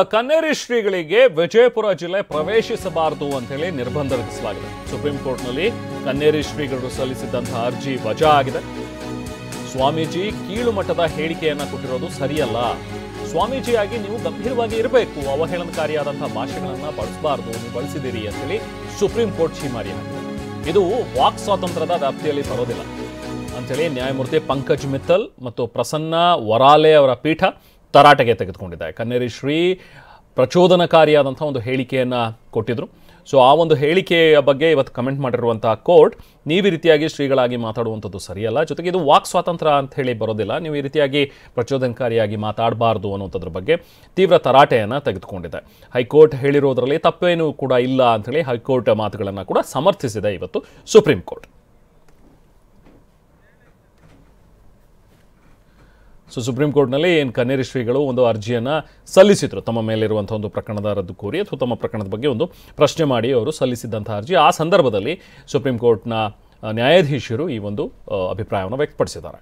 ಕನ್ನೇರಿ ಶ್ರೀಗಳಿಗೆ ವಿಜಯಪುರ ಜಿಲ್ಲೆ ಪ್ರವೇಶಿಸಬಾರದು ಅಂತ ಹೇಳಿ ನಿರ್ಬಂಧ ವಿಧಿಸಲಾಗಿದೆ. ಸುಪ್ರೀಂ ಕೋರ್ಟ್ನಲ್ಲಿ ಕನ್ನೇರಿ ಶ್ರೀಗಳು ಸಲ್ಲಿಸಿದಂತಹ ಅರ್ಜಿ ವಜಾ ಆಗಿದೆ. ಸ್ವಾಮೀಜಿ ಕೀಳು ಮಟ್ಟದ ಹೇಳಿಕೆಯನ್ನ ಕೊಟ್ಟಿರೋದು ಸರಿಯಲ್ಲ. ಸ್ವಾಮೀಜಿಯಾಗಿ ನೀವು ಗಂಭೀರವಾಗಿ ಇರಬೇಕು, ಅವಹೇಳನಕಾರಿಯಾದಂತಹ ಭಾಷೆಗಳನ್ನ ಬಳಸಬಾರದು, ನೀವು ಬಳಸಿದಿರಿ ಅಂತ ಹೇಳಿ ಸುಪ್ರೀಂ ಕೋರ್ಟ್ ಛೀಮಾರಿ ಹಾಕಿದೆ. ಇದು ವಾಕ್ ಸ್ವಾತಂತ್ರ್ಯದ ವ್ಯಾಪ್ತಿಯಲ್ಲಿ ಬರೋದಿಲ್ಲ ಅಂತೇಳಿ ನ್ಯಾಯಮೂರ್ತಿ ಪಂಕಜ್ ಮಿತ್ತಲ್ ಮತ್ತು ಪ್ರಸನ್ನ ವರಾಲೆ ಅವರ ಪೀಠ ತರಾಟೆಗೆ ತೆಗೆದುಕೊಂಡಿದೆ. ಕನ್ನೇರಿ ಶ್ರೀ ಪ್ರಚೋದನಕಾರಿಯಾದಂಥ ಒಂದು ಹೇಳಿಕೆಯನ್ನು ಕೊಟ್ಟಿದ್ರು. ಸೊ ಆ ಒಂದು ಹೇಳಿಕೆಯ ಬಗ್ಗೆ ಇವತ್ತು ಕಮೆಂಟ್ ಮಾಡಿರುವಂತಹ ಕೋರ್ಟ್, ನೀವು ಈ ರೀತಿಯಾಗಿ ಶ್ರೀಗಳಾಗಿ ಮಾತಾಡುವಂಥದ್ದು ಸರಿಯಲ್ಲ, ಜೊತೆಗೆ ಇದು ವಾಕ್ ಸ್ವಾತಂತ್ರ್ಯ ಅಂತ ಹೇಳಿ ಬರೋದಿಲ್ಲ, ನೀವು ಈ ರೀತಿಯಾಗಿ ಪ್ರಚೋದನಕಾರಿಯಾಗಿ ಮಾತಾಡಬಾರ್ದು ಅನ್ನೋದ್ರ ಬಗ್ಗೆ ತೀವ್ರ ತರಾಟೆಯನ್ನು ತೆಗೆದುಕೊಂಡಿದೆ. ಹೈಕೋರ್ಟ್ ಹೇಳಿರೋದ್ರಲ್ಲಿ ತಪ್ಪೇನೂ ಕೂಡ ಇಲ್ಲ ಅಂಥೇಳಿ ಹೈಕೋರ್ಟ್ ಮಾತುಗಳನ್ನು ಕೂಡ ಸಮರ್ಥಿಸಿದೆ ಇವತ್ತು ಸುಪ್ರೀಂ ಕೋರ್ಟ್. ಸೊ ಸುಪ್ರೀಂ ಕೋರ್ಟ್ನಲ್ಲಿ ಏನು ಕನ್ನೇರಿ ಶ್ರೀಗಳು ಒಂದು ಅರ್ಜಿಯನ್ನು ಸಲ್ಲಿಸಿದ್ರು, ತಮ್ಮ ಮೇಲಿರುವಂಥ ಒಂದು ಪ್ರಕರಣದ ರದ್ದು ಕೋರಿ ಅಥವಾ ತಮ್ಮ ಪ್ರಕರಣದ ಬಗ್ಗೆ ಒಂದು ಪ್ರಶ್ನೆ ಮಾಡಿ ಅವರು ಸಲ್ಲಿಸಿದ್ದಂಥ ಅರ್ಜಿ. ಆ ಸಂದರ್ಭದಲ್ಲಿ ಸುಪ್ರೀಂ ಕೋರ್ಟ್ನ ನ್ಯಾಯಾಧೀಶರು ಈ ಒಂದು ಅಭಿಪ್ರಾಯವನ್ನು ವ್ಯಕ್ತಪಡಿಸಿದ್ದಾರೆ.